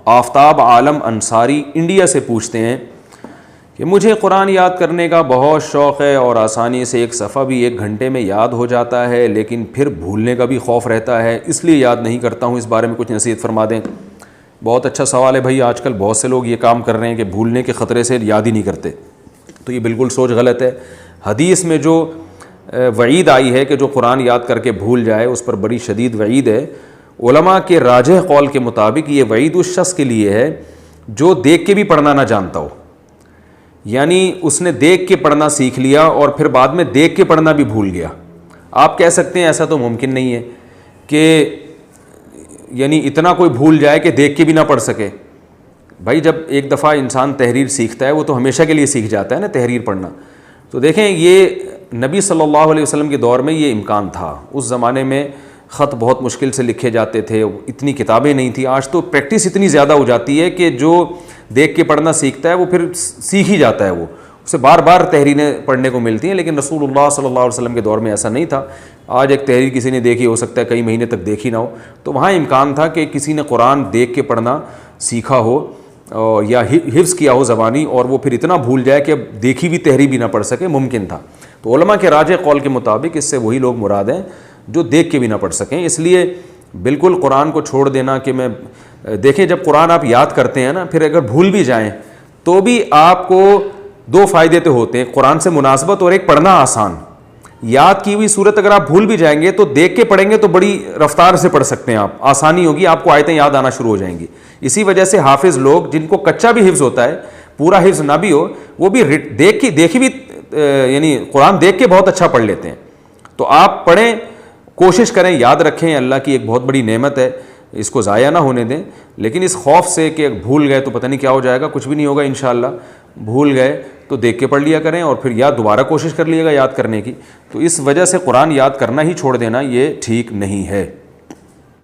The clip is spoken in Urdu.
آفتاب عالم انصاری انڈیا سے پوچھتے ہیں کہ مجھے قرآن یاد کرنے کا بہت شوق ہے اور آسانی سے ایک صفحہ بھی 1 گھنٹے میں یاد ہو جاتا ہے، لیکن پھر بھولنے کا بھی خوف رہتا ہے، اس لیے یاد نہیں کرتا ہوں، اس بارے میں کچھ نصیحت فرما دیں۔ بہت اچھا سوال ہے بھائی، آج کل بہت سے لوگ یہ کام کر رہے ہیں کہ بھولنے کے خطرے سے یاد ہی نہیں کرتے، تو یہ بالکل سوچ غلط ہے۔ حدیث میں جو وعید آئی ہے کہ جو قرآن یاد کر کے بھول جائے اس پر بڑی شدید وعید ہے۔ علماء کے راجح قول کے مطابق یہ وعید اس شخص کے لیے ہے جو دیکھ کے بھی پڑھنا نہ جانتا ہو، یعنی اس نے دیکھ کے پڑھنا سیکھ لیا اور پھر بعد میں دیکھ کے پڑھنا بھی بھول گیا۔ آپ کہہ سکتے ہیں ایسا تو ممکن نہیں ہے کہ یعنی اتنا کوئی بھول جائے کہ دیکھ کے بھی نہ پڑھ سکے۔ بھائی جب ایک دفعہ انسان تحریر سیکھتا ہے وہ تو ہمیشہ کے لیے سیکھ جاتا ہے نا تحریر پڑھنا۔ تو دیکھیں یہ نبی صلی اللہ علیہ وسلم کے دور میں یہ امکان تھا، اس زمانے میں خط بہت مشکل سے لکھے جاتے تھے، اتنی کتابیں نہیں تھیں۔ آج تو پریکٹس اتنی زیادہ ہو جاتی ہے کہ جو دیکھ کے پڑھنا سیکھتا ہے وہ پھر سیکھ ہی جاتا ہے، وہ اسے بار بار تحریریں پڑھنے کو ملتی ہیں، لیکن رسول اللہ صلی اللہ علیہ وسلم کے دور میں ایسا نہیں تھا۔ آج ایک تحریر کسی نے دیکھی، ہو سکتا ہے کئی مہینے تک دیکھی نہ ہو، تو وہاں امکان تھا کہ کسی نے قرآن دیکھ کے پڑھنا سیکھا ہو یا حفظ کیا ہو زبانی، اور وہ پھر اتنا بھول جائے کہ اب دیکھی بھی تحریر بھی نہ پڑھ سکے، ممکن تھا۔ تو علماء کے راجح قول کے مطابق اس سے وہی لوگ مراد ہیں جو دیکھ کے بھی نہ پڑھ سکیں۔ اس لیے بالکل قرآن کو چھوڑ دینا کہ میں دیکھیں جب قرآن آپ یاد کرتے ہیں نا، پھر اگر بھول بھی جائیں تو بھی آپ کو 2 فائدے تو ہوتے ہیں، قرآن سے مناسبت اور ایک پڑھنا آسان۔ یاد کی ہوئی صورت اگر آپ بھول بھی جائیں گے تو دیکھ کے پڑھیں گے تو بڑی رفتار سے پڑھ سکتے ہیں، آپ آسانی ہوگی، آپ کو آیتیں یاد آنا شروع ہو جائیں گی۔ اسی وجہ سے حافظ لوگ جن کو کچا بھی حفظ ہوتا ہے، پورا حفظ نہ بھی ہو، وہ بھی دیکھی بھی یعنی قرآن دیکھ کے بہت اچھا پڑھ لیتے ہیں۔ تو آپ پڑھیں، کوشش کریں، یاد رکھیں، اللہ کی ایک بہت بڑی نعمت ہے، اس کو ضائع نہ ہونے دیں، لیکن اس خوف سے کہ بھول گئے تو پتہ نہیں کیا ہو جائے گا، کچھ بھی نہیں ہوگا انشاءاللہ۔ بھول گئے تو دیکھ کے پڑھ لیا کریں اور پھر یا دوبارہ کوشش کر لیے گا یاد کرنے کی۔ تو اس وجہ سے قرآن یاد کرنا ہی چھوڑ دینا یہ ٹھیک نہیں ہے۔